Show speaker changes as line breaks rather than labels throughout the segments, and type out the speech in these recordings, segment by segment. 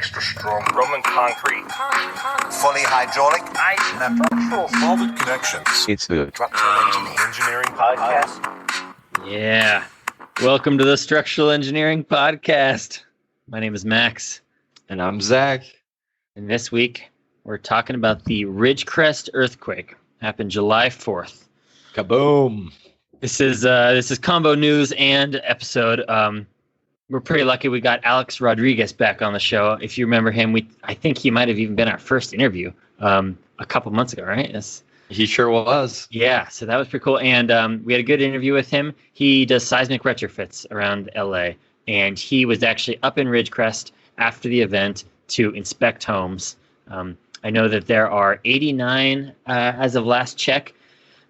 extra strong Roman concrete,
fully hydraulic,
structural solid connections.
It's the
Structural engineering podcast.
Yeah. Welcome to the Structural Engineering Podcast. My name is Max.
And I'm Zach.
And this week, we're talking about the Ridgecrest earthquake. Happened July 4th.
Kaboom.
This is combo news and episode. We're pretty lucky we got Alex Rodriguez back on the show. If you remember him, I think he might have even been our first interview a couple months ago, right? Yes.
He sure was.
Yeah, so that was pretty cool. And we had a good interview with him. He does seismic retrofits around LA. And he was actually up in Ridgecrest after the event to inspect homes. I know that there are 89, as of last check,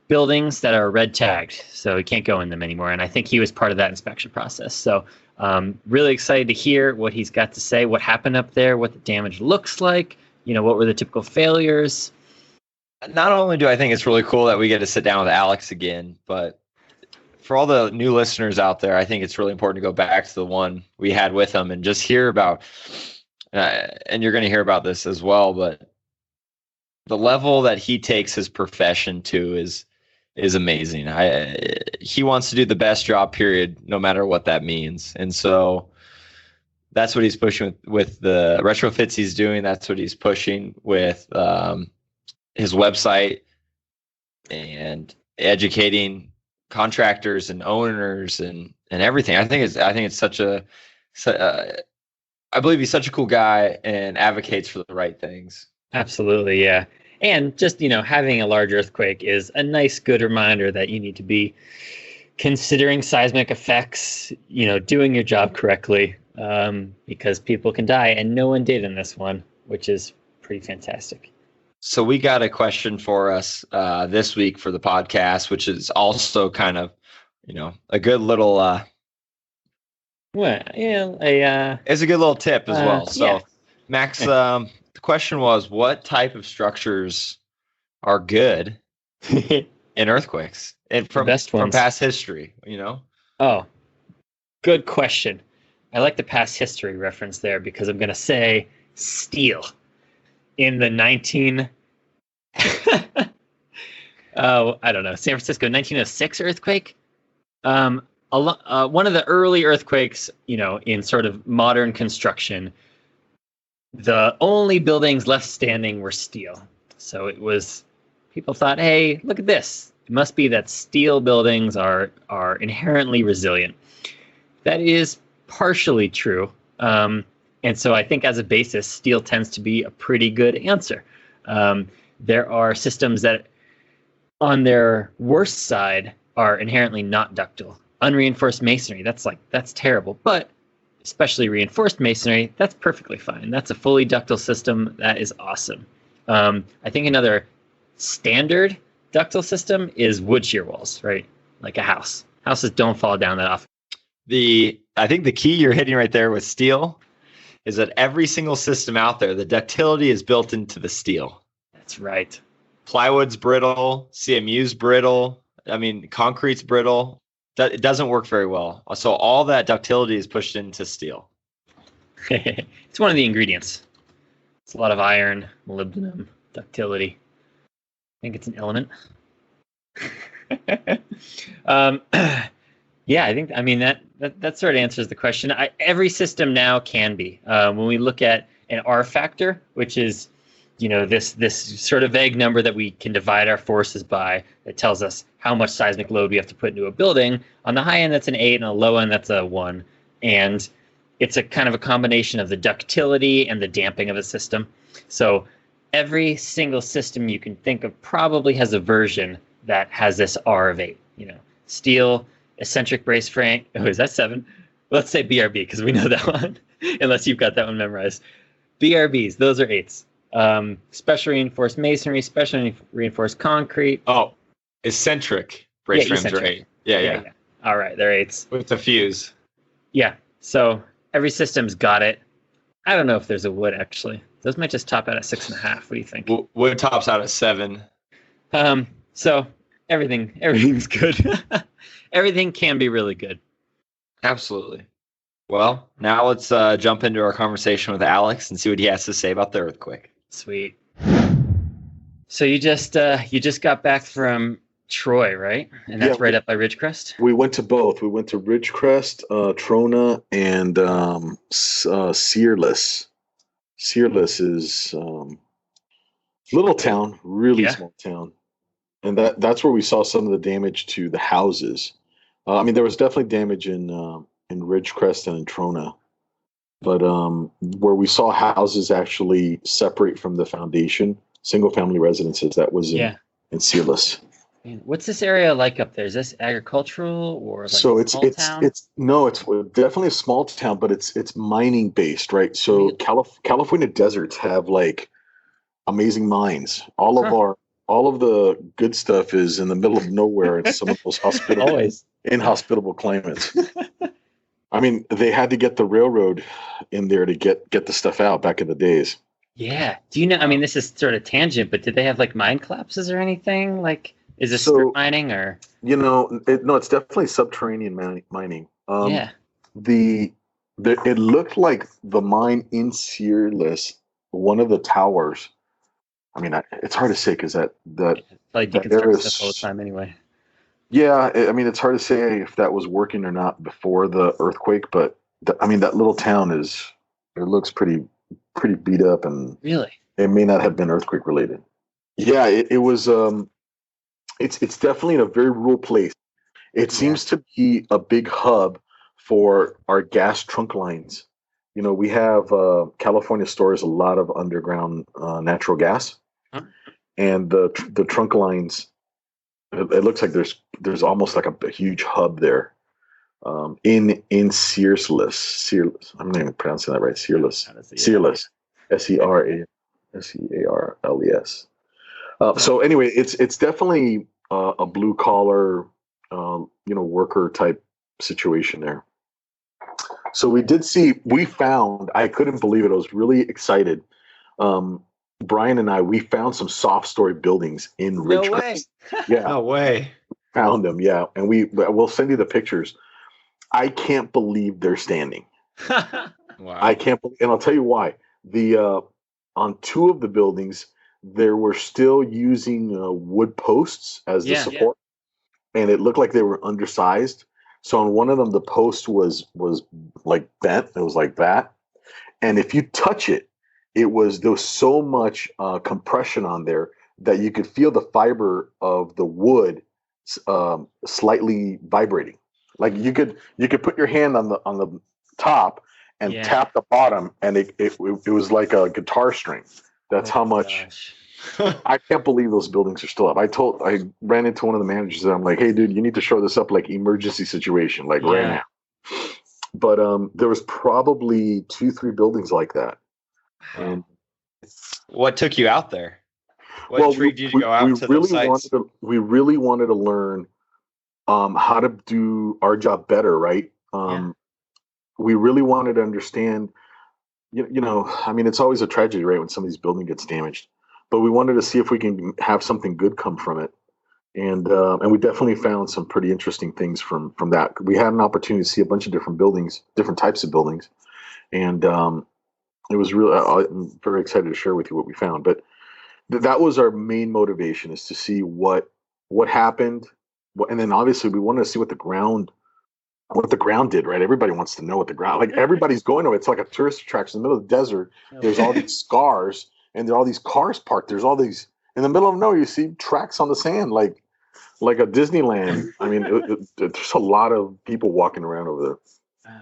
buildings that are red tagged. So you can't go in them anymore. And I think he was part of that inspection process. So really excited to hear what he's got to say, what happened up there, what the damage looks like, what were the typical failures.
Not only do I think it's really cool that we get to sit down with Alex again, but for all the new listeners out there, I think it's really important to go back to the one we had with him and just hear about, and you're going to hear about this as well, but the level that he takes his profession to is amazing. He wants to do the best job, period, no matter what that means. And so that's what he's pushing with the retrofits he's doing. That's what he's pushing with his website and educating contractors and owners and everything. I think it's I believe he's such a cool guy and advocates for the right things.
Absolutely, yeah. And just, having a large earthquake is a nice, good reminder that you need to be considering seismic effects, doing your job correctly, because people can die, and no one did in this one, which is pretty fantastic.
So we got a question for us this week for the podcast, which is also kind of, a good little... it's a good little tip as well. So, yeah. Max, the question was, what type of structures are good in earthquakes and from past history,
Oh, good question. I like the past history reference there because I'm going to say steel. In the I don't know, San Francisco 1906 earthquake. One of the early earthquakes, in sort of modern construction, the only buildings left standing were steel. So people thought, hey, look at this. It must be that steel buildings are inherently resilient. That is partially true. And so I think as a basis, steel tends to be a pretty good answer. There are systems that on their worst side are inherently not ductile. Unreinforced masonry, that's terrible. But especially reinforced masonry, that's perfectly fine. That's a fully ductile system. That is awesome. I think another standard ductile system is wood shear walls, right? Like a house. Houses don't fall down that often.
I think the key you're hitting right there with steel is that every single system out there, the ductility is built into the steel.
That's right.
Plywood's brittle, CMU's brittle. Concrete's brittle. It doesn't work very well. So all that ductility is pushed into steel.
It's one of the ingredients. It's a lot of iron, molybdenum, ductility. I think it's an element. Yeah, I think, that sort of answers the question. Every system now can be. When we look at an R factor, which is, this sort of vague number that we can divide our forces by that tells us how much seismic load we have to put into a building. On the high end, that's an 8, and on the low end, that's a 1. And it's a kind of a combination of the ductility and the damping of a system. So every single system you can think of probably has a version that has this R of 8. Steel, eccentric brace frame. Oh, is that 7? Let's say BRB because we know that one, unless you've got that one memorized. BRBs, those are 8s. Special reinforced masonry, special reinforced concrete.
Oh, eccentric brace frames are 8. Yeah.
All right, they're 8s.
With the fuse.
Yeah, so every system's got it. I don't know if there's a wood, actually. Those might just top out at 6.5. What do you think?
Wood tops out at 7.
So everything's good. Everything can be really good.
Absolutely. Well, now let's jump into our conversation with Alex and see what he has to say about the earthquake.
Sweet. So you just got back from Troy, right? And that's right up by Ridgecrest.
We went to both. We went to Ridgecrest, Trona, and Searless. Searless is little town, really small town, and that's where we saw some of the damage to the houses. I mean, there was definitely damage in Ridgecrest and in Trona, but where we saw houses actually separate from the foundation, single family residences, that was in Searless.
Man, what's this area like up there? Is this agricultural or like
so
a small town?
It's definitely a small town, but it's mining based, right? So California deserts have like amazing mines. All of the good stuff is in the middle of nowhere in some of those inhospitable climates. I mean, they had to get the railroad in there to get the stuff out back in the days.
Yeah. Do you know? I mean, this is sort of tangent, but did they have like mine collapses or anything? Like, is this strip mining or?
No, it's definitely subterranean mining. It looked like the mine in Searless, one of the towers. I mean, it's hard to say because that
like deconstruct stuff all the time anyway.
Yeah, I mean, it's hard to say if that was working or not before the earthquake, but I mean, that little town it looks pretty beat up, and
really,
it may not have been earthquake related. Yeah, it was. It's definitely in a very rural place. It seems to be a big hub for our gas trunk lines. You know, we have California stores a lot of underground natural gas, and the trunk lines. It looks like there's almost like a huge hub there, in Searless. I'm not even pronouncing that right. Searless. Searless. Searles. So anyway, it's definitely a blue collar, worker type situation there. So we found. I couldn't believe it. I was really excited. Brian and we found some soft story buildings in Ridgecrest.
No way.
Yeah.
No way.
Found them, yeah. And we'll send you the pictures. I can't believe they're standing.
Wow.
I can't believe, and I'll tell you why. On two of the buildings, they were still using wood posts as the support, and it looked like they were undersized. So on one of them, the post was like bent. It was like that, and if you touch it, there was so much compression on there that you could feel the fiber of the wood slightly vibrating. Like you could put your hand on the top and tap the bottom, and it was like a guitar string. That's how much. I can't believe those buildings are still up. I ran into one of the managers and I'm like, hey dude, you need to show this up like emergency situation, like right now. But there was probably 2-3 buildings like that. And
what took you out there? What intrigued you to go out to those sites?
We really wanted to learn how to do our job better, right? We really wanted to understand, I mean, it's always a tragedy, right, when somebody's building gets damaged. But we wanted to see if we can have something good come from it. And we definitely found some pretty interesting things from that. We had an opportunity to see a bunch of different buildings, different types of buildings. And it was really, I'm very excited to share with you what we found. But that was our main motivation, is to see what happened. And then obviously we wanted to see what the ground did, right? Everybody wants to know what the ground, like everybody's going over. It's like a tourist attraction in the middle of the desert. There's all these scars, and there are all these cars parked. There's all these, in the middle of nowhere, you see tracks on the sand, like a Disneyland. I mean, there's a lot of people walking around over there,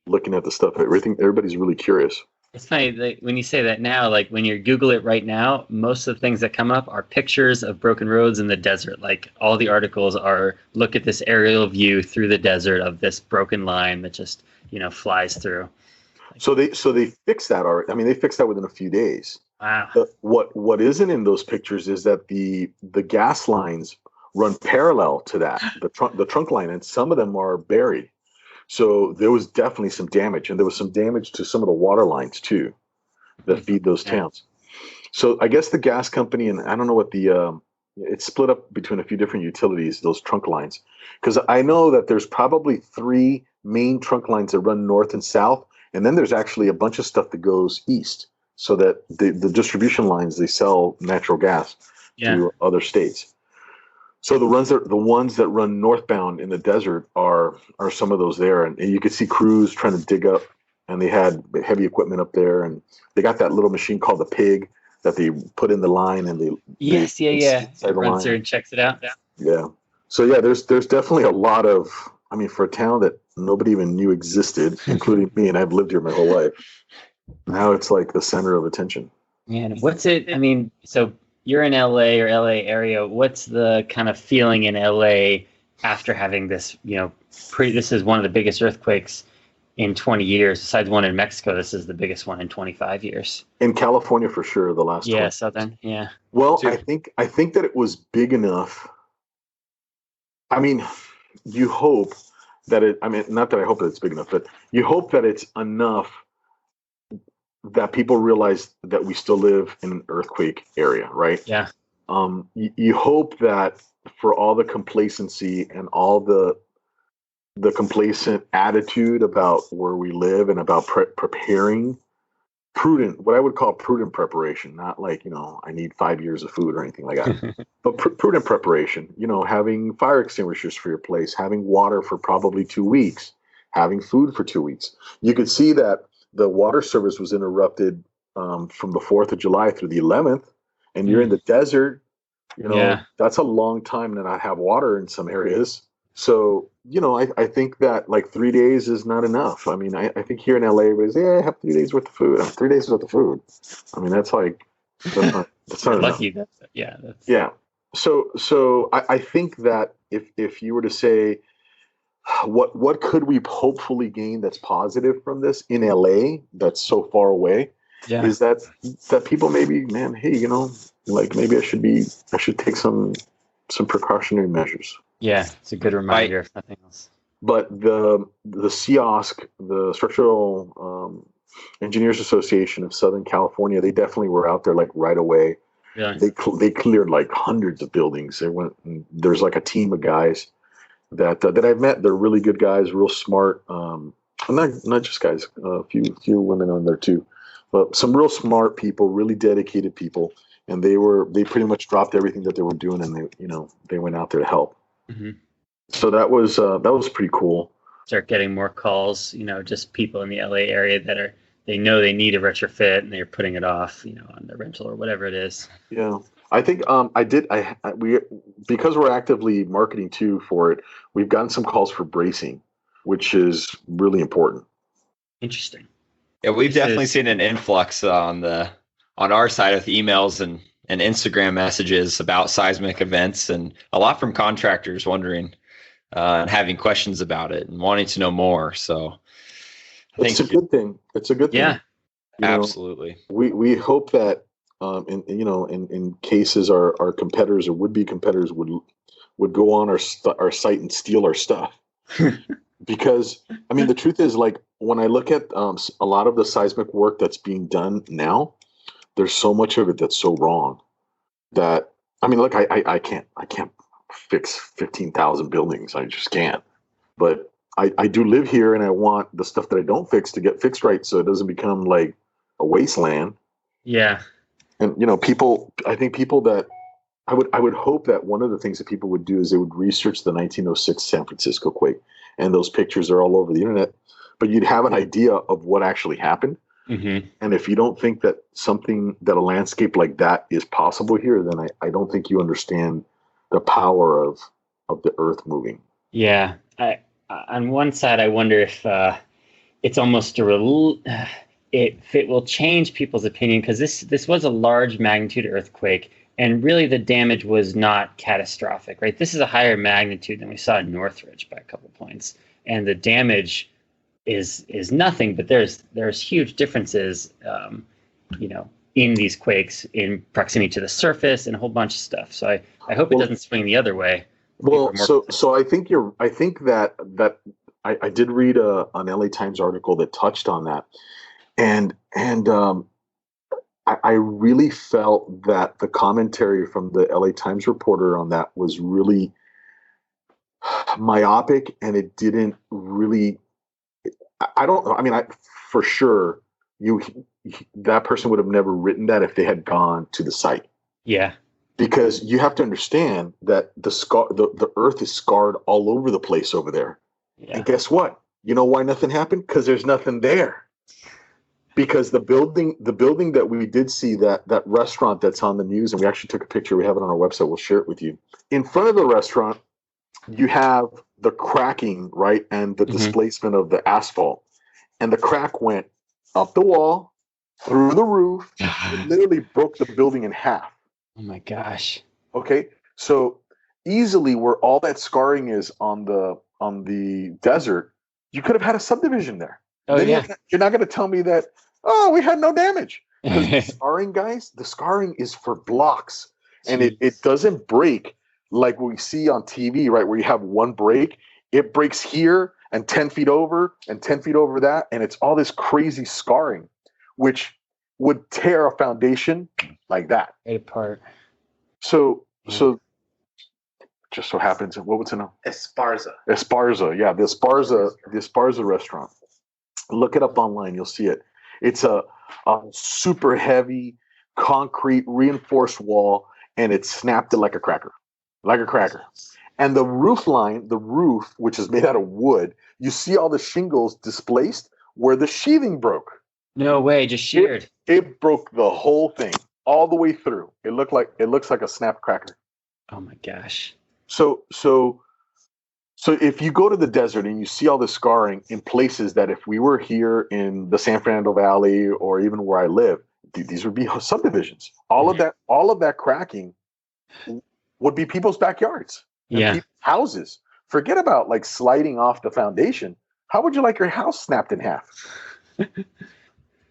looking at the stuff. Everybody's really curious.
It's funny that when you say that now, like when you Google it right now, most of the things that come up are pictures of broken roads in the desert. Like all the articles are, look at this aerial view through the desert of this broken line that just, flies through.
So they fixed that already. I mean, they fixed that within a few days.
Wow.
What isn't in those pictures is that the gas lines run parallel to that, the trunk line, and some of them are buried. So there was definitely some damage, and there was some damage to some of the water lines too that feed those towns. So I guess the gas company, and I don't know what it's split up between a few different utilities, those trunk lines, because I know that there's probably 3 main trunk lines that run north and south, and then there's actually a bunch of stuff that goes east, so that the distribution lines, they sell natural gas to other states. So the ones that run northbound in the desert are some of those there, and you could see crews trying to dig up, and they had heavy equipment up there, and they got that little machine called the pig that they put in the line, and they
it runs through and checks it out.
Yeah. So yeah, there's definitely a lot of, I mean, for a town that nobody even knew existed, including me, and I've lived here my whole life. Now it's like the center of attention.
Man, what's it? I mean, so you're in LA or LA area. What's the kind of feeling in LA after having this, this is one of the biggest earthquakes in 20 years, besides one in Mexico. This is the biggest one in 25 years.
In California, for sure, the last 20 years.
Southern, yeah.
Well, I think that it was big enough. I mean, you hope that not that I hope that it's big enough, but you hope that it's enough that people realize that we still live in an earthquake area, right?
Yeah.
You hope that for all the complacency and all the complacent attitude about where we live and about preparing what I would call prudent preparation, not like, I need 5 years of food or anything like that, but prudent preparation, having fire extinguishers for your place, having water for probably 2 weeks, having food for 2 weeks. You could see that the water service was interrupted from the 4th of July through the 11th, and you're in the desert, that's a long time to not have water in some areas. So, I think that like 3 days is not enough. I mean, I think here in LA, everybody's, I have 3 days worth of food. 3 days worth of food. I mean, that's not
lucky.
enough.
Yeah.
So I think that if you were to say, what could we hopefully gain that's positive from this in LA that's so far away, is that people maybe, man, hey, like maybe I should take some precautionary measures.
Yeah, it's a good reminder, if nothing else.
But the CIOSC, the Structural Engineers Association of Southern California, they definitely were out there like right away.
Yeah.
They cleared like hundreds of buildings. There's like a team of guys that I've met. They're really good guys, real smart. Not just guys, a few women on there too, but some real smart people, really dedicated people. And they pretty much dropped everything that they were doing, and they went out there to help.
Mm-hmm.
So that was pretty cool.
Start getting more calls, just people in the LA area that they know they need a retrofit and they're putting it off, on the rental or whatever it is.
Yeah. I think because we're actively marketing too for it, we've gotten some calls for bracing, which is really important.
Interesting.
Yeah, we've definitely seen an influx on our side with emails and Instagram messages about seismic events, and a lot from contractors wondering and having questions about it and wanting to know more. So
it's a good thing. It's a good thing.
Yeah,
absolutely.
We hope that in cases our competitors or would-be competitors would go on our site and steal our stuff. Because I mean, the truth is, like, when I look at a lot of the seismic work that's being done now, there's so much of it that's so wrong that, I mean, look, I can't fix 15,000 buildings. I just can't. But I do live here, and I want the stuff that I don't fix to get fixed right, so it doesn't become like a wasteland.
Yeah.
And I think people that I would hope that one of the things that people would do is they would research the 1906 San Francisco quake, and those pictures are all over the internet. But you'd have an idea of what actually happened.
Mm-hmm.
And if you don't think that a landscape like that is possible here, then I don't think you understand the power of the earth moving.
Yeah. On one side, I wonder if it's almost if it will change people's opinion, because this was a large magnitude earthquake, and really the damage was not catastrophic, right? This is a higher magnitude than we saw in Northridge by a couple points, and the damage is nothing, but there's huge differences, in these quakes in proximity to the surface and a whole bunch of stuff. So I hope it doesn't swing the other way.
Well, so I think that I did read an LA Times article that touched on that, and I really felt that the commentary from the LA Times reporter on that was really myopic, and it didn't really I don't know. I mean, for sure, that person would have never written that if they had gone to the site.
Yeah.
Because you have to understand that the earth is scarred all over the place over there.
Yeah.
And guess what? You know why nothing happened? Because there's nothing there. Because the building that we did see, that restaurant that's on the news, and we actually took a picture. We have it on our website. We'll share it with you. In front of the restaurant, you have the cracking, right, and the displacement of the asphalt. And the crack went up the wall, through the roof. It literally broke the building in half.
Oh my gosh.
Okay, so easily where all that scarring is on the desert, you could have had a subdivision there.
Oh,
then
yeah.
you're not going to tell me that, oh, we had no damage. Because the scarring, guys, the scarring is for blocks. And it doesn't break like we see on TV, right, where you have one break. It breaks here and 10 feet over and 10 feet over that. And it's all this crazy scarring, which would tear a foundation like that.
Right apart.
So just so happens, what was it now?
Esparza.
Esparza, yeah, the Esparza restaurant. Look it up online, you'll see it. It's a super heavy concrete reinforced wall, and it snapped it like a cracker. And the roof, which is made out of wood, you see all the shingles displaced where the sheathing broke.
No way, just sheared.
It broke the whole thing all the way through. It looks like a snap cracker.
Oh my gosh.
So if you go to the desert and you see all the scarring in places that if we were here in the San Fernando Valley or even where I live, these would be subdivisions. All of that cracking would be people's backyards.
Yeah.
Houses. Forget about like sliding off the foundation. How would you like your house snapped in half?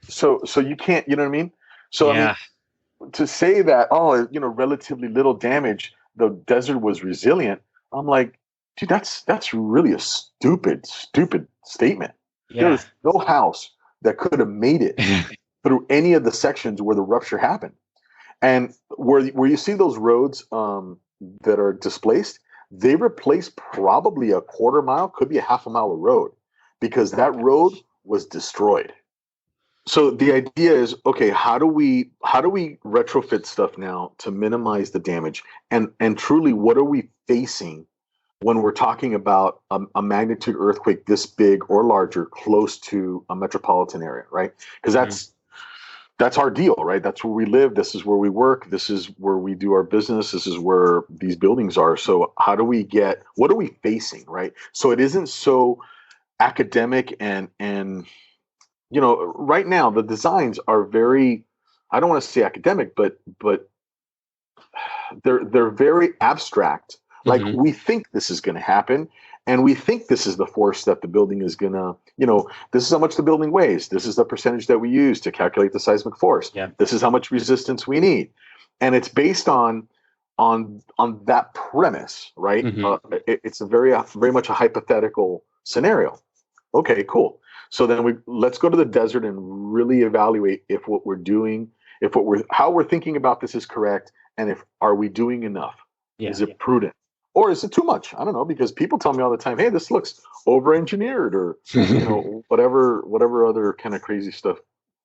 So you can't, you know what I mean? So
yeah.
I mean, to say that, relatively little damage, the desert was resilient. I'm like, dude, that's really a stupid statement.
Yeah.
There's no house that could have made it through any of the sections where the rupture happened. And where you see those roads that are displaced, they replaced probably a quarter mile, could be a half a mile of road, because that road was destroyed. So the idea is, okay, how do we retrofit stuff now to minimize the damage? And truly, what are we facing when we're talking about a magnitude earthquake this big or larger close to a metropolitan area, right? Because that's our deal, right? That's where we live. This is where we work. This is where we do our business. This is where these buildings are. So what are we facing, right? So it isn't so academic and right now the designs are very, I don't want to say academic, but they're very abstract. Like we think this is going to happen, and we think this is the force that the building is going to, this is how much the building weighs. This is the percentage that we use to calculate the seismic force.
Yeah.
This is how much resistance we need. And it's based on that premise, right? It's a very much a hypothetical scenario. Okay, cool. So then let's go to the desert and really evaluate if what we're doing, how we're thinking about this is correct, and are we doing enough?
Yeah.
Is it prudent? Or is it too much? I don't know, because people tell me all the time, hey, this looks over-engineered, or whatever other kind of crazy stuff.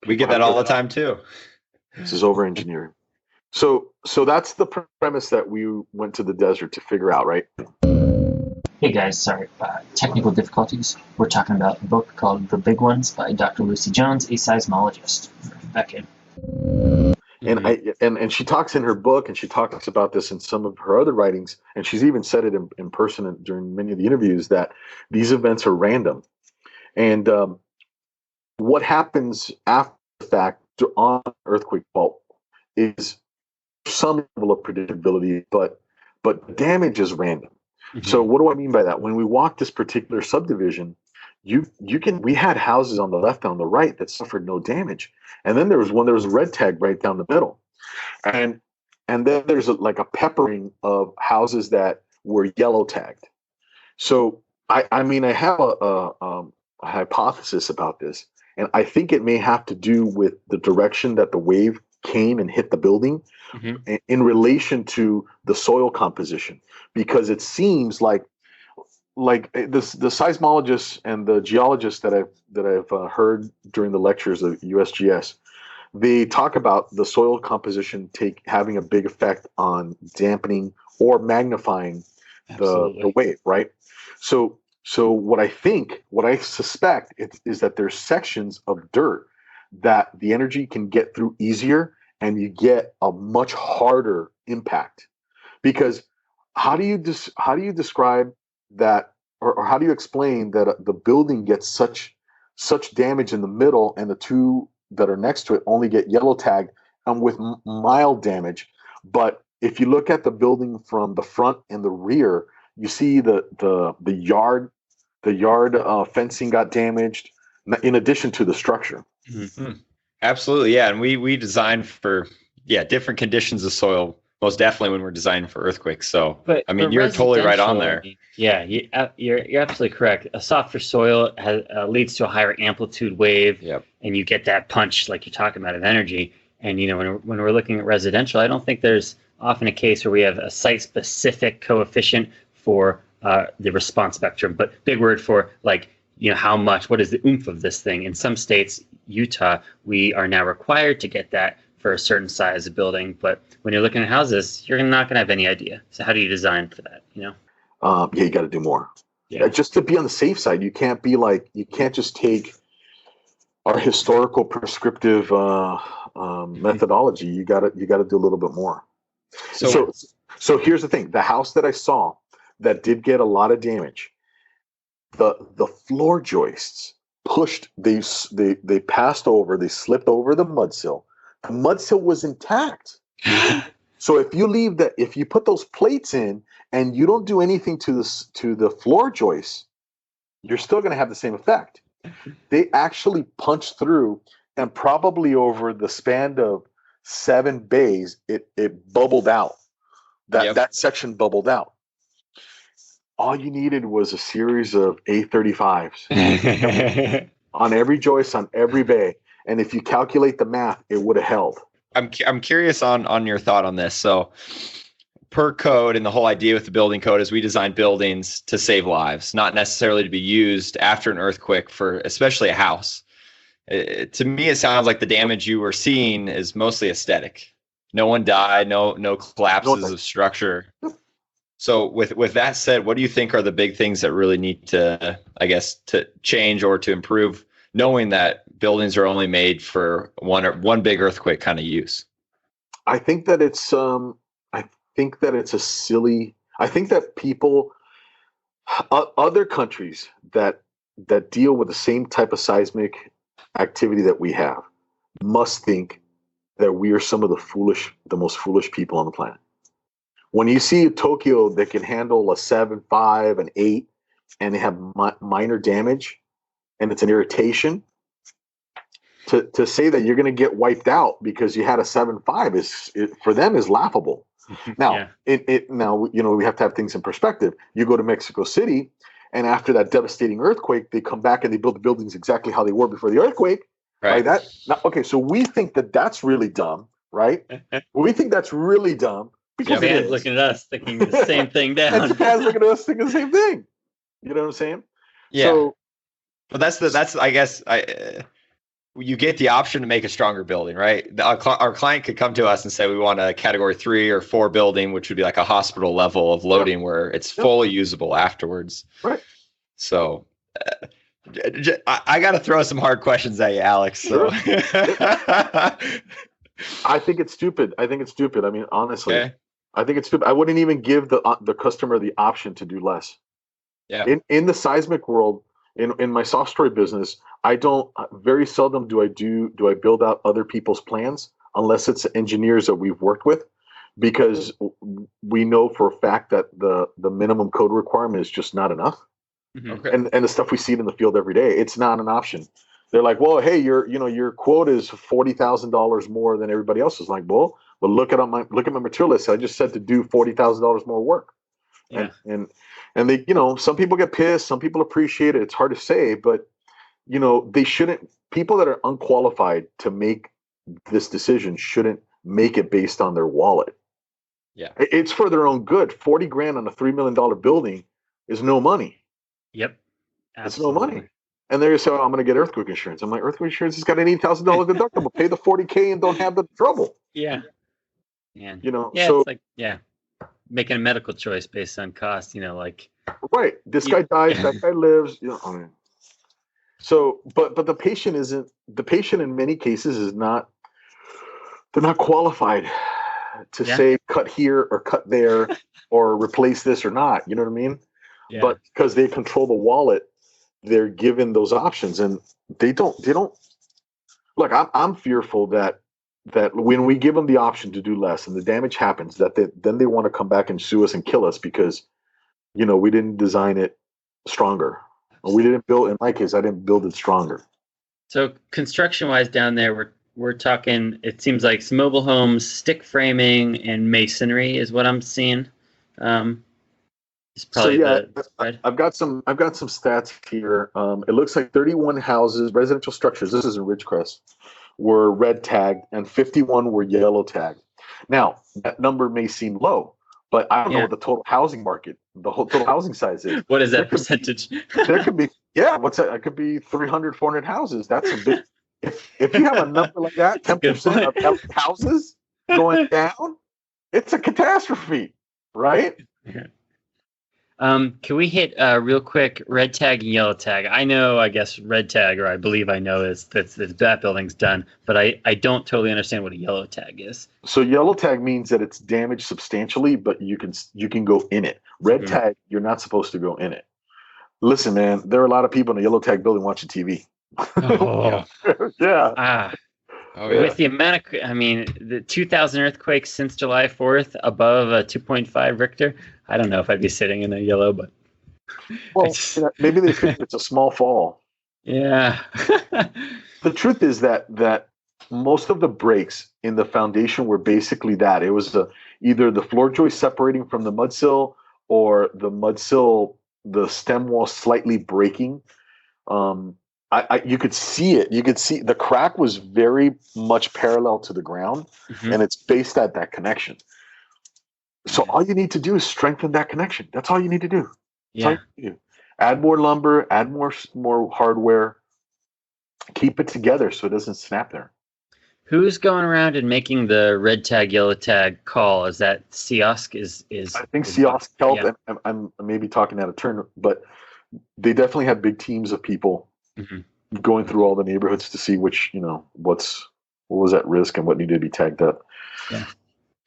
We get that all the time too.
This is over-engineering. So that's the premise that we went to the desert to figure out, right?
Hey guys, sorry, technical difficulties. We're talking about a book called The Big Ones by Dr. Lucy Jones, a seismologist. Back in.
And she talks in her book, and she talks about this in some of her other writings, and she's even said it in person during many of the interviews, that these events are random. And what happens after the fact on earthquake fault is some level of predictability, but damage is random. So what do I mean by that? When we walked this particular subdivision, we had houses on the left and on the right that suffered no damage. And then there was red tag right down the middle. And then there's a peppering of houses that were yellow tagged. So I have a hypothesis about this, and I think it may have to do with the direction that the wave came and hit the building in relation to the soil composition, because it seems like the seismologists and the geologists that I've heard during the lectures of USGS, they talk about the soil composition having a big effect on dampening or magnifying the wave, right? So what I suspect is that there's sections of dirt that the energy can get through easier, and you get a much harder impact. Because how do you describe that, or how do you explain that the building gets such damage in the middle, and the two that are next to it only get yellow tagged with mild damage? But if you look at the building from the front and the rear, you see the yard fencing got damaged, in addition to the structure.
Mm-hmm. Absolutely, yeah. And we design for different conditions of soil, most definitely when we're designing for earthquakes. So,
but
I mean, you're totally right on there.
Yeah, you're absolutely correct. A softer soil leads to a higher amplitude wave, and you get that punch, like you're talking about, of energy. And when we're looking at residential, I don't think there's often a case where we have a site-specific coefficient for the response spectrum, but big word for how much, what is the oomph of this thing? In some states, Utah, we are now required to get that for a certain size of building. But when you're looking at houses, you're not going to have any idea. So how do you design for that?
You got to do more. Yeah. Just to be on the safe side, you can't just take our historical prescriptive methodology. You got to do a little bit more. So here's the thing: the house that I saw that did get a lot of damage, the floor joists they passed over, they slipped over the mud sill. The mud sill was intact. So if you put those plates in and you don't do anything to the floor joists, you're still going to have the same effect. They actually punched through, and probably over the span of 7 bays, it bubbled out. That section bubbled out. All you needed was a series of A35s on every joist, on every bay. And if you calculate the math, it would have held.
I'm curious on your thought on this. So per code, and the whole idea with the building code is we design buildings to save lives, not necessarily to be used after an earthquake for especially a house. To me, it sounds like the damage you were seeing is mostly aesthetic. No one died, no collapses of structure. So with that said, what do you think are the big things that really need to change or to improve, knowing that buildings are only made for one big earthquake kind of use?
I think that it's I think that people, other countries that deal with the same type of seismic activity that we have, must think that we are some of the most foolish people on the planet. When you see Tokyo that can handle a 7, 5, an 8, and they have minor damage, and it's an irritation, to say that you're going to get wiped out because you had a 7.5 for them is laughable. Now, we have to have things in perspective. You go to Mexico City, and after that devastating earthquake, they come back and they build the buildings exactly how they were before the earthquake. Right. So we think that that's really dumb, right? We think that's really dumb.
Japan's looking at us thinking the same thing down.
And Japan's looking at us thinking the same thing. You know what I'm saying?
Yeah. So, but that's I guess you get the option to make a stronger building, right? Our client could come to us and say we want a category 3 or 4 building, which would be like a hospital level of loading where it's fully usable afterwards.
Right.
So I got to throw some hard questions at you, Alex. So.
Sure. I think it's stupid. I mean, honestly, okay. I think it's stupid. I wouldn't even give the customer the option to do less.
Yeah.
In the seismic world, in my soft story business, very seldom do I build out other people's plans unless it's engineers that we've worked with, because we know for a fact that the minimum code requirement is just not enough. Mm-hmm. Okay. And the stuff we see in the field every day, it's not an option. They're like, well, hey, your quote is $40,000 more than everybody else's. Like, well, look at my material list. I just said to do $40,000 more work. Yeah. And they, some people get pissed, some people appreciate it. It's hard to say, but they shouldn't. People that are unqualified to make this decision shouldn't make it based on their wallet.
Yeah,
it's for their own good. $40,000 on a $3 million building is no money.
Yep.
It's no money. And they're saying, I'm going to get earthquake insurance. I'm like, earthquake insurance has got an $8,000 deductible. Pay the $40K and don't have the trouble.
Yeah. Man.
You know,
Yeah,
so
it's like making a medical choice based on cost. Like
right, this guy dies, that guy lives. You know, I mean, so but the patient isn't. The patient in many cases is not. They're not qualified to say cut here or cut there or replace this or not. You know what I mean?
Yeah.
But because they control the wallet, they're given those options, and they don't. Look, I'm fearful that when we give them the option to do less and the damage happens, then they want to come back and sue us and kill us because, we didn't design it stronger. Or we didn't build. In my case, I didn't build it stronger.
So construction-wise, down there, we're talking. It seems like some mobile homes, stick framing, and masonry is what I'm seeing. It's probably
I've got some stats here. It looks like 31 houses, residential structures. This is in Ridgecrest, were red tagged, and 51 were yellow tagged. Now that number may seem low, but I don't know what the total housing market, the whole total housing size is.
What is that percentage?
There could be, what's that? It could be 300, 400 houses. That's a big. If you have a number like that, 10% of houses going down, it's a catastrophe, right?
Yeah. Can we hit real quick red tag and yellow tag? I guess red tag, or I believe I know is that building's done, but I don't totally understand what a yellow tag is.
So yellow tag means that it's damaged substantially, but you can go in it. Red tag, you're not supposed to go in it. Listen, man, there are a lot of people in a yellow tag building watching TV.
Oh.
Yeah.
With the amount of, the 2,000 earthquakes since July 4th above a 2.5 Richter, I don't know if I'd be sitting in a yellow, but.
Well, maybe they think it's a small fall.
Yeah.
The truth is that most of the breaks in the foundation were basically that. It was either the floor joist separating from the mud sill or the mud sill, the stem wall slightly breaking. You could see it. You could see the crack was very much parallel to the ground, and it's based at that connection. So all you need to do is strengthen that connection. That's all you need to do. Add more lumber, add more hardware, keep it together so it doesn't snap there.
Who's going around and making the red tag, yellow tag call? Is that Siosk?
I think Siosk helped, and I'm maybe talking out of turn, but they definitely had big teams of people going through all the neighborhoods to see which, what was at risk and what needed to be tagged up.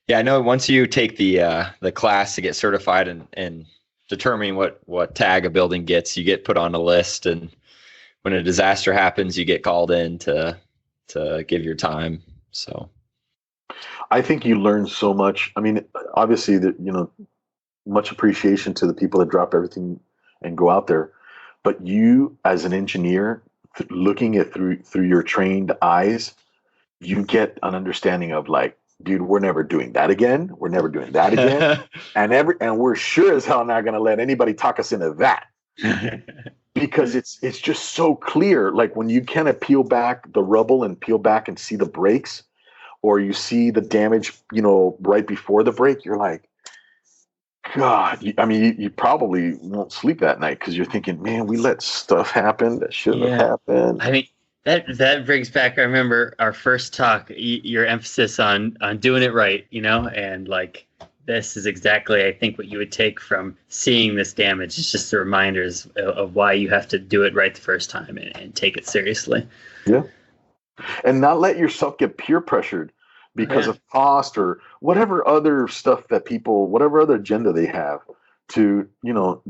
Yeah, I know once you take the class to get certified and determining what tag a building gets, you get put on a list, and when a disaster happens, you get called in to give your time. So
I think you learn so much. I mean, obviously much appreciation to the people that drop everything and go out there. But you, as an engineer, looking at through your trained eyes, you get an understanding of like, dude, we're never doing that again. We're never doing that again. and we're sure as hell not going to let anybody talk us into that. Because it's just so clear. Like when you kind of peel back the rubble and peel back and see the breaks, or you see the damage, right before the break, you're like, God, you probably won't sleep that night because you're thinking, man, we let stuff happen that shouldn't have happened.
I mean, that brings back, I remember our first talk, your emphasis on doing it right, and like, this is exactly, I think, what you would take from seeing this damage. It's just the reminders of why you have to do it right the first time and take it seriously. Yeah.
And not let yourself get peer pressured because of cost or whatever other stuff that people, whatever other agenda they have to,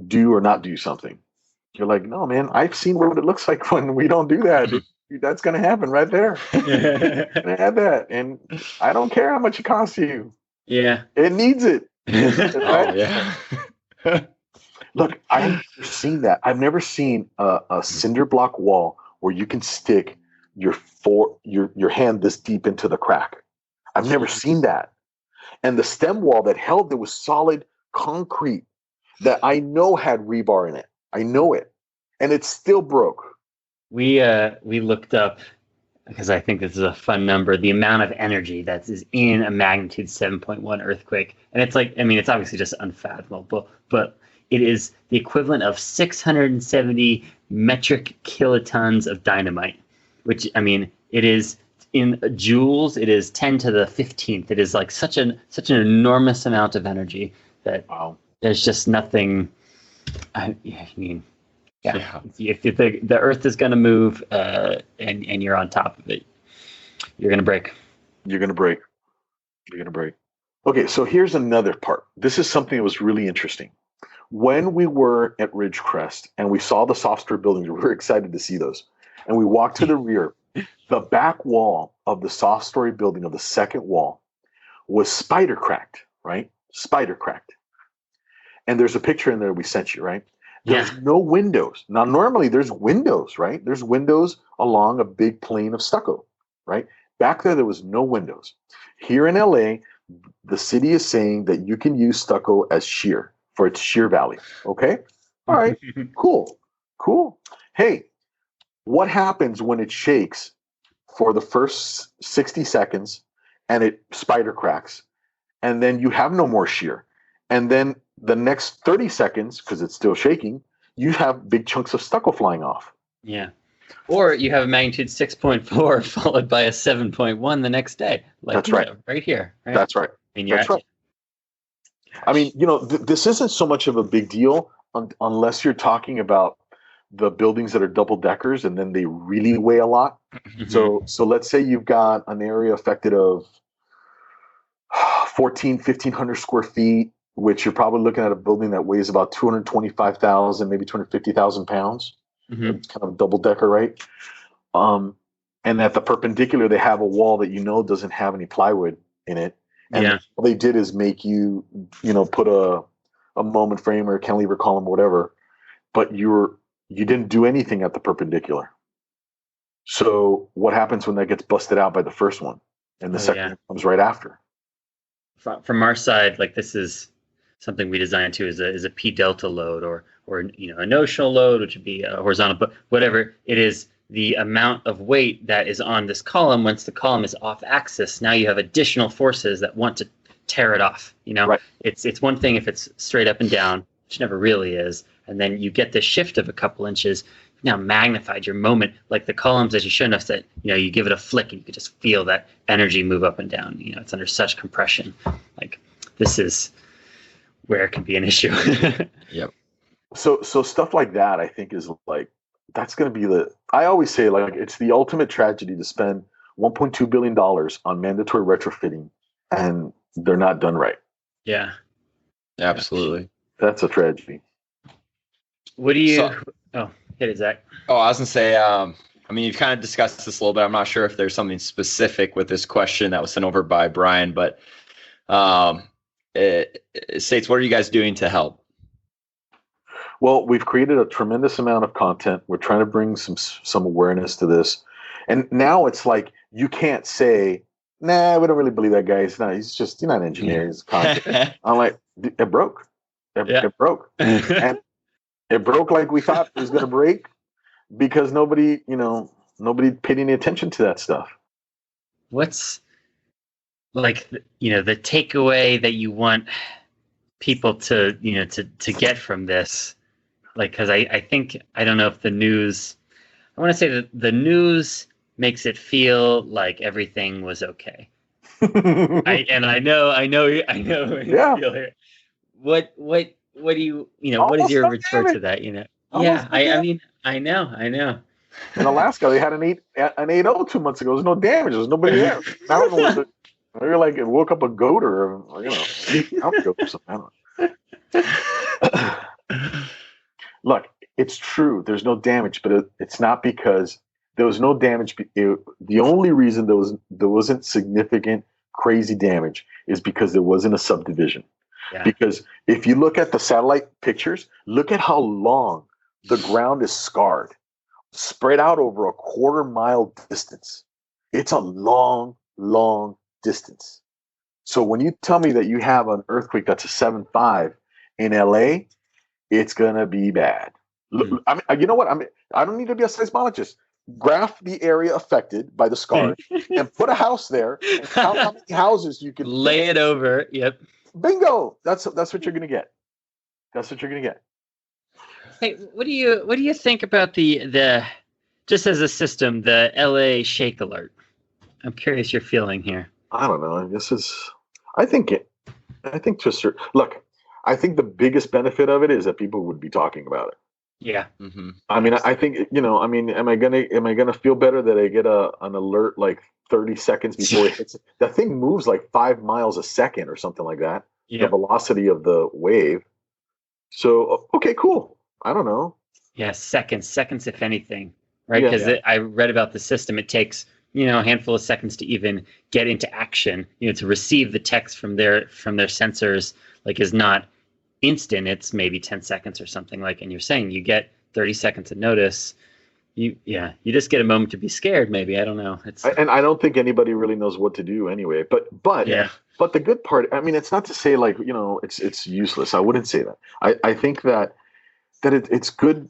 do or not do something. You're like, no, man, I've seen what it looks like when we don't do that. That's going to happen right there. I have that. And I don't care how much it costs you.
Yeah.
It needs it.
Oh, yeah.
Look, I've never seen that. I've never seen a cinder block wall where you can stick your hand this deep into the crack. I've never seen that. And the stem wall that held there was solid concrete that I know had rebar in it. I know it. And it still broke.
We looked up, because I think this is a fun number, the amount of energy that is in a magnitude 7.1 earthquake. And it's like, it's obviously just unfathomable, but it is the equivalent of 670 metric kilotons of dynamite, which, I mean, it is in joules, it is 10 to the 15th. It is like such an enormous amount of energy that there's just nothing. I mean, yeah. If the Earth is going to move and you're on top of it, you're going to break.
You're going to break. Okay, so here's another part. This is something that was really interesting. When we were at Ridgecrest and we saw the software buildings, we were excited to see those. And we walked to the rear. The back wall of the soft story building, of the second wall, was spider cracked, right? Spider cracked. And there's a picture in there we sent you, right? There's no windows. Now, normally there's windows, right? There's windows along a big plane of stucco, right? Back there was no windows. Here in LA, the city is saying that you can use stucco as shear for its shear value. Okay? All right. Cool. Hey, what happens when it shakes for the first 60 seconds and it spider cracks, and then you have no more shear? And then the next 30 seconds, because it's still shaking, you have big chunks of stucco flying off.
Yeah. Or you have a magnitude 6.4 followed by a 7.1 the next day. Like,
that's right.
Right here. Right?
That's right. That's right. I mean, this isn't so much of a big deal unless you're talking about the buildings that are double deckers and then they really weigh a lot. Mm-hmm. So let's say you've got an area affected of 1,500 square feet, which you're probably looking at a building that weighs about 225,000, maybe 250,000 pounds. Mm-hmm. It's kind of double decker, right? And at the perpendicular, they have a wall that doesn't have any plywood in it. And all they did is make you put a moment frame or a cantilever column or whatever, but you didn't do anything at the perpendicular. So what happens when that gets busted out by the first one and the second one comes right after?
From our side, like, this is something we designed to is a P delta load or a notional load, which would be a horizontal, but whatever it is, the amount of weight that is on this column. Once the column is off axis, now you have additional forces that want to tear it off. Right. It's one thing if it's straight up and down, which never really is, and then you get this shift of a couple inches. You've now magnified your moment, like the columns, as you showed us, that you give it a flick and you could just feel that energy move up and down. It's under such compression. Like, this is where it can be an issue.
Yep.
So stuff like that, I think, is like, that's going to be I always say, like, it's the ultimate tragedy to spend $1.2 billion on mandatory retrofitting and they're not done right.
Yeah.
Absolutely.
That's a tragedy.
What do you, hit it, Zach.
Oh, I was going to say, I mean, you've kind of discussed this a little bit. I'm not sure if there's something specific with this question that was sent over by Brian, but it states, what are you guys doing to help?
Well, we've created a tremendous amount of content. We're trying to bring some awareness to this. And now it's like, you can't say, nah, we don't really believe that guy. He's not an engineer. He's content. I'm like, it broke. It broke. And it broke like we thought it was going to break because nobody paid any attention to that stuff.
What's like, the takeaway that you want people to get from this? Like, because I think, I don't know if the news, I want to say that the news makes it feel like everything was okay. I know.
Yeah.
What do you, what is your retort to that? I mean, I know.
In Alaska, they had an 8.0 2 months ago. There's no damage. There's nobody there. I don't know. Maybe like it woke up a goat or goat or something. I don't know. Look, it's true. There's no damage, but it's not because there was no damage. The only reason there wasn't significant crazy damage is because there wasn't a subdivision. Yeah. Because if you look at the satellite pictures, look at how long the ground is scarred, spread out over a 1/4 mile distance. It's a long, long distance. So when you tell me that you have an earthquake that's a 7.5 in LA, it's gonna be bad. Mm-hmm. I mean, you know what? I don't need to be a seismologist. Graph the area affected by the scar and put a house there and count how many houses you can
lay it over. Yep.
Bingo. That's what you're gonna get. That's what you're gonna get.
Hey, what do you think about the just as a system, the LA shake alert? I'm curious your feeling here.
I don't know. I think it. I think just look. I think the biggest benefit of it is that people would be talking about it.
Yeah.
Mm-hmm.
I mean, I think I mean, am I gonna feel better that I get an alert like 30 seconds before it hits? That thing moves like 5 miles a second or something like that. The
Yeah.
velocity of the wave. So okay, cool. I don't know.
Yeah, seconds if anything, right?
Yeah.
Because I read about the system. It takes a handful of seconds to even get into action. To receive the text from their sensors, like, is not instant. It's maybe 10 seconds or something like. And you're saying you get 30 seconds of notice. You just get a moment to be scared. Maybe, I don't know.
And I don't think anybody really knows what to do anyway. But
yeah.
But the good part, I mean, it's not to say like it's useless. I wouldn't say that. I think that it's good.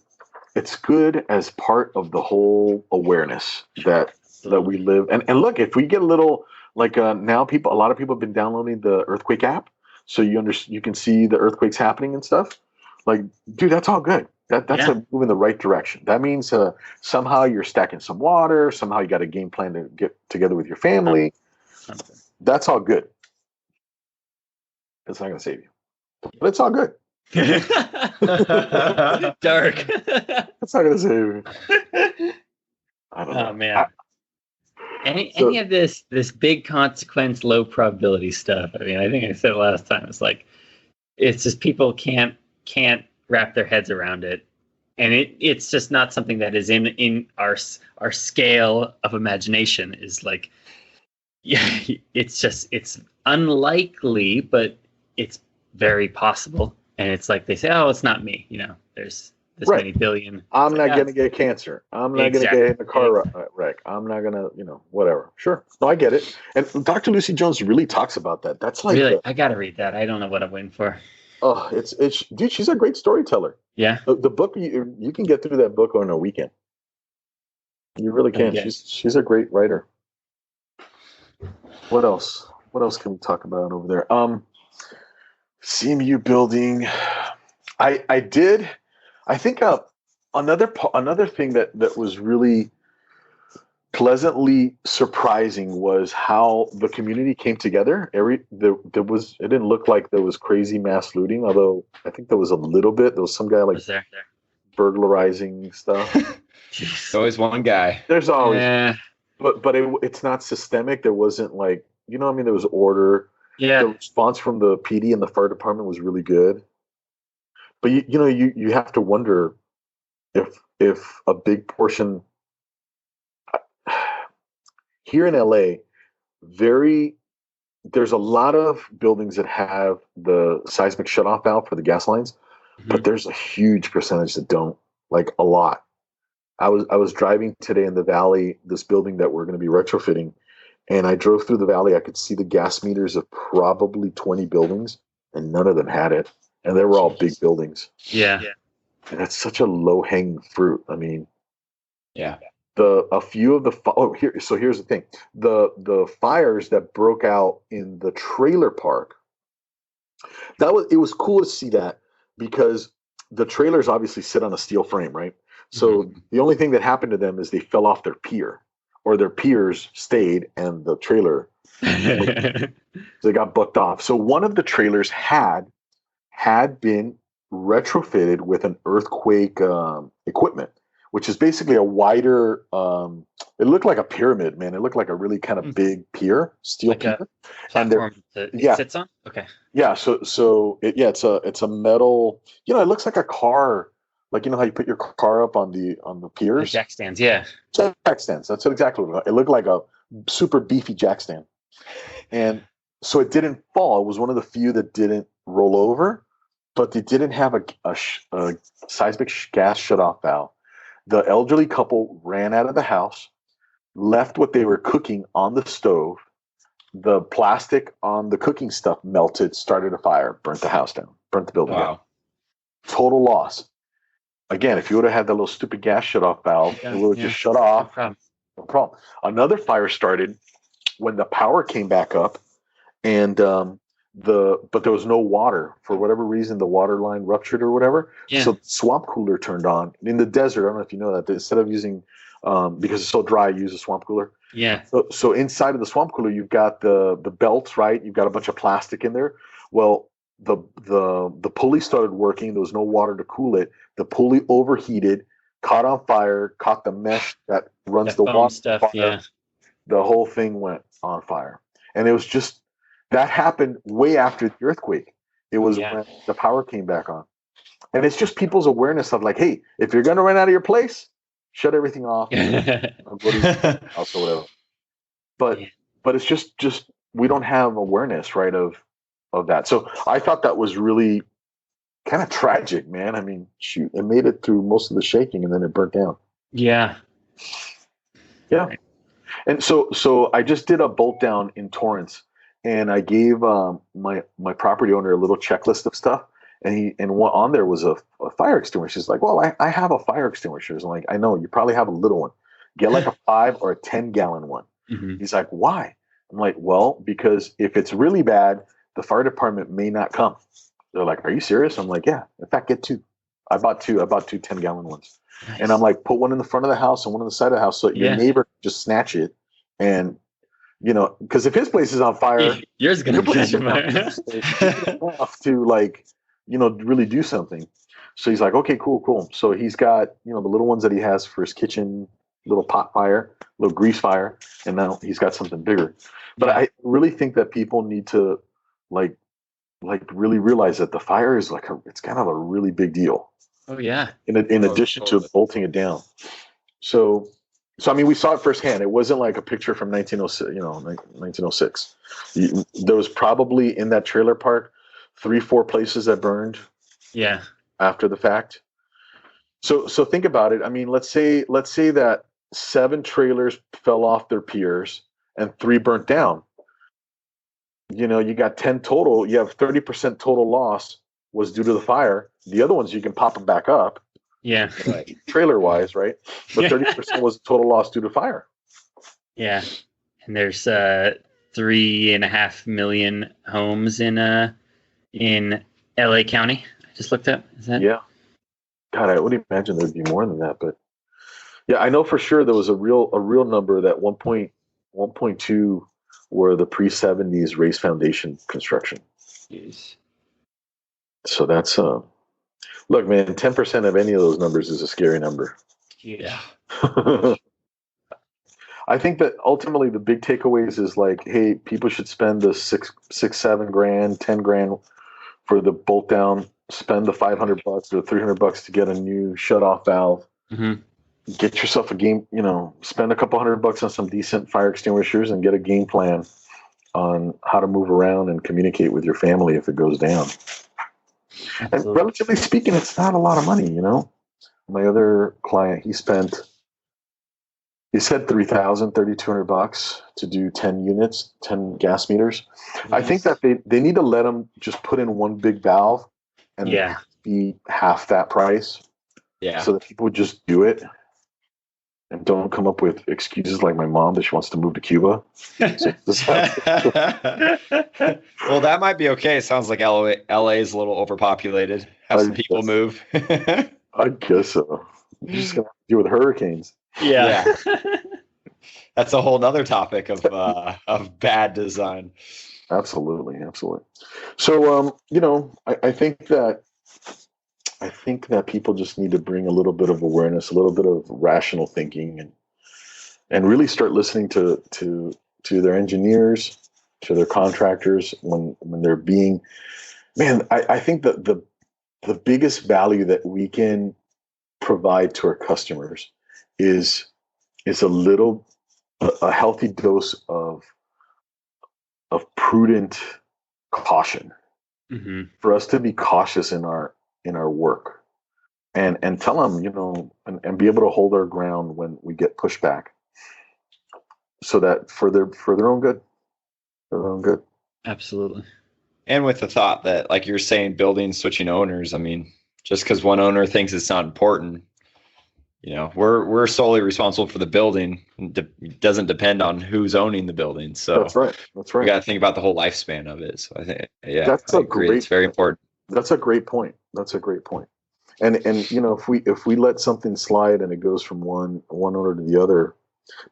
It's good as part of the whole awareness that we live. And look, if we get a little like now, a lot of people have been downloading the earthquake app, so you can see the earthquakes happening and stuff. Like, dude, that's all good. That's a move in the right direction. That means somehow you're stacking some water. Somehow you got a game plan to get together with your family. That's all good. It's not going to save you, but it's all good.
Dark.
It's not going to save you. I don't know.
Oh man. Any of this big consequence, low probability stuff. I mean, I think I said it last time. It's just people can't wrap their heads around it, and it's just not something that is in our scale of imagination. Is like, yeah, it's unlikely, but it's very possible. And it's like they say, oh, it's not me. There's this many billion.
I'm not going to get cancer. I'm not going to get in a car wreck. I'm not going to, whatever. Sure. No, I get it. And Dr. Lucy Jones really talks about that. That's like,
really, I got to read that. I don't know what I'm waiting for.
Oh, it's dude, she's a great storyteller.
Yeah.
The book, you can get through that book on a weekend. You really can. She's a great writer. What else? What else can we talk about over there? CMU building. I think another thing that was really pleasantly surprising was how the community came together. It didn't look like there was crazy mass looting, although I think there was a little bit. There was some guy like burglarizing stuff.
There's always one guy.
There's always, but it's not systemic. There wasn't like, there was order.
Yeah.
The response from the PD and the fire department was really good. But you have to wonder if a big portion here in LA, there's a lot of buildings that have the seismic shutoff valve for the gas lines, but there's a huge percentage that don't, like a lot. I was driving today in the valley, this building that we're going to be retrofitting, and I drove through the valley. I could see the gas meters of probably 20 buildings, and none of them had it. And they were all big buildings.
Yeah.
And that's such a low-hanging fruit. I mean,
yeah.
Here's the thing. The fires that broke out in the trailer park, it was cool to see that, because the trailers obviously sit on a steel frame, right? So the only thing that happened to them is they fell off their pier, or their piers stayed and the trailer they got bucked off. So one of the trailers had been retrofitted with an earthquake equipment, which is basically a wider, it looked like a pyramid, man. It looked like a really kind of big pier, steel
like
pier.
Platform it sits on? Okay.
Yeah, it's a metal, it looks like a car, like how you put your car up on the piers.
The jack stands, yeah.
Jack stands. That's exactly what it looked like. It looked like a super beefy jack stand. And so it didn't fall. It was one of the few that didn't roll over, but they didn't have a seismic gas shutoff valve. The elderly couple ran out of the house, left what they were cooking on the stove. The plastic on the cooking stuff melted, started a fire, burnt the house down, burnt the building down. Total loss. Again, if you would have had that little stupid gas shutoff valve, it would have just shut off. No problem. Another fire started when the power came back up, and but there was no water for whatever reason. The water line ruptured or whatever.
Yeah.
So the swamp cooler turned on in the desert. I don't know if you know that. Instead of using because it's so dry, you use a swamp cooler.
Yeah.
So inside of the swamp cooler, you've got the belts, right? You've got a bunch of plastic in there. Well, the pulley started working. There was no water to cool it. The pulley overheated, caught on fire, caught the mesh that runs
That
the
foam
water
stuff.
fire.
Yeah.
The whole thing went on fire, and it was just that happened way after the earthquake. It was when the power came back on, and it's just people's awareness of like, hey, if you're gonna run out of your place, shut everything off, or go to your house or whatever. But it's just we don't have awareness, right, of that. So I thought that was really kind of tragic, man. I mean, shoot, it made it through most of the shaking and then it burnt down.
Yeah.
Yeah. And so I just did a bolt down in Torrance, and I gave my property owner a little checklist of stuff, and what on there was a fire extinguisher. He's like, well, I have a fire extinguisher. I'm like, I know, you probably have a little one. Get like a 5 or a 10-gallon one.
Mm-hmm.
He's like, why? I'm like, well, because if it's really bad, the fire department may not come. They're like, are you serious? I'm like, yeah. In fact, get 2. I bought 2 10-gallon ones.
Nice.
And I'm like, put one in the front of the house and one on the side of the house so that your neighbor can just snatch it. And, because if his place is on fire,
yours is going to catch fire.
Enough to really do something. So he's like, okay, cool. So he's got, the little ones that he has for his kitchen, little pot fire, little grease fire. And now he's got something bigger. But I really think that people need to like really realize that the fire is it's kind of a really big deal.
Oh yeah.
In addition to bolting it down. So I mean, we saw it firsthand. It wasn't like a picture from 1906. There was probably in that trailer park 3-4 places that burned.
Yeah.
After the fact. So think about it. I mean, let's say that 7 trailers fell off their piers and 3 burnt down. You got 10 total. You have 30% total loss was due to the fire. The other ones you can pop them back up.
Yeah.
Trailer wise, right? But 30% was total loss due to fire.
Yeah. And there's 3.5 million homes in LA County. I just looked up. Is that?
Yeah. God, I would imagine there'd be more than that, but yeah, I know for sure there was a real number that 1.2 were the pre-70s race foundation construction.
Jeez.
So that's look, man, 10% of any of those numbers is a scary number.
Yeah.
I think that ultimately the big takeaways is like, hey, people should spend the $6-7 grand, $10 for the bolt down, spend the $500 or $300 to get a new shut-off valve.
Mm-hmm.
Get yourself a game, spend a couple $100 on some decent fire extinguishers and get a game plan on how to move around and communicate with your family if it goes down. Absolutely. And relatively speaking, it's not a lot of money, My other client, he said $3,200 to do 10 units, 10 gas meters. Yes. I think that they need to let them just put in one big valve and be half that price. Yeah. So that people would just do it and don't come up with excuses like my mom that she wants to move to Cuba.
Well, that might be okay. It sounds like LA is a little overpopulated. Have some people move.
I guess so. You're just going to deal with hurricanes.
Yeah. That's a whole nother topic of bad design.
Absolutely. So, I think that people just need to bring a little bit of awareness, a little bit of rational thinking, and really start listening to their engineers, to their contractors when they're being. Man, I think that the biggest value that we can provide to our customers is a healthy dose of prudent caution. Mm-hmm. For us to be cautious in our work and tell them, and be able to hold our ground when we get pushback, so that for their own good,
Absolutely.
And with the thought that, like you're saying, building switching owners, I mean, just because one owner thinks it's not important we're solely responsible for the building. It doesn't depend on who's owning the building. So
That's right. That's
we
right.
got to think about the whole lifespan of it. So I think,
That's
I
a
agree.
great
It's very important.
That's a great point. That's a great point. And if we let something slide and it goes from one owner to the other,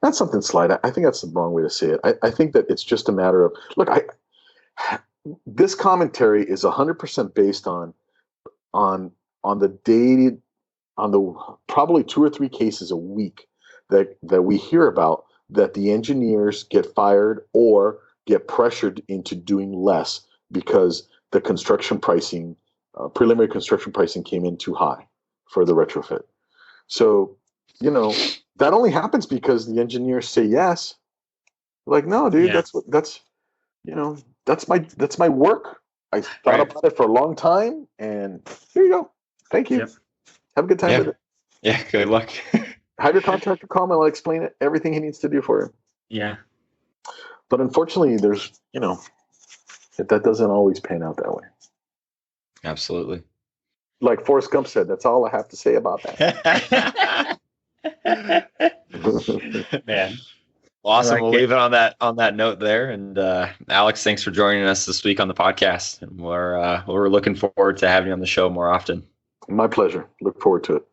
not something slide. I think that's the wrong way to say it. I think that it's just a matter of look. This commentary is 100% based on the dated on the probably 2 or 3 cases a week that we hear about that the engineers get fired or get pressured into doing less because the construction pricing, preliminary construction pricing came in too high for the retrofit. So, that only happens because the engineers say yes. Like, no, dude,
Yeah.
that's my work. I thought about it for a long time, and here you go. Thank you.
Yep.
Have a good time with it.
Yeah, good luck.
Have your contractor call me. I'll explain it, everything he needs to do for him.
Yeah.
But unfortunately, there's, that doesn't always pan out that way.
Absolutely.
Like Forrest Gump said, that's all I have to say about that.
Man.
Awesome.
Like
we'll leave it on that note there. And Alex, thanks for joining us this week on the podcast. And we're looking forward to having you on the show more often.
My pleasure. Look forward to it.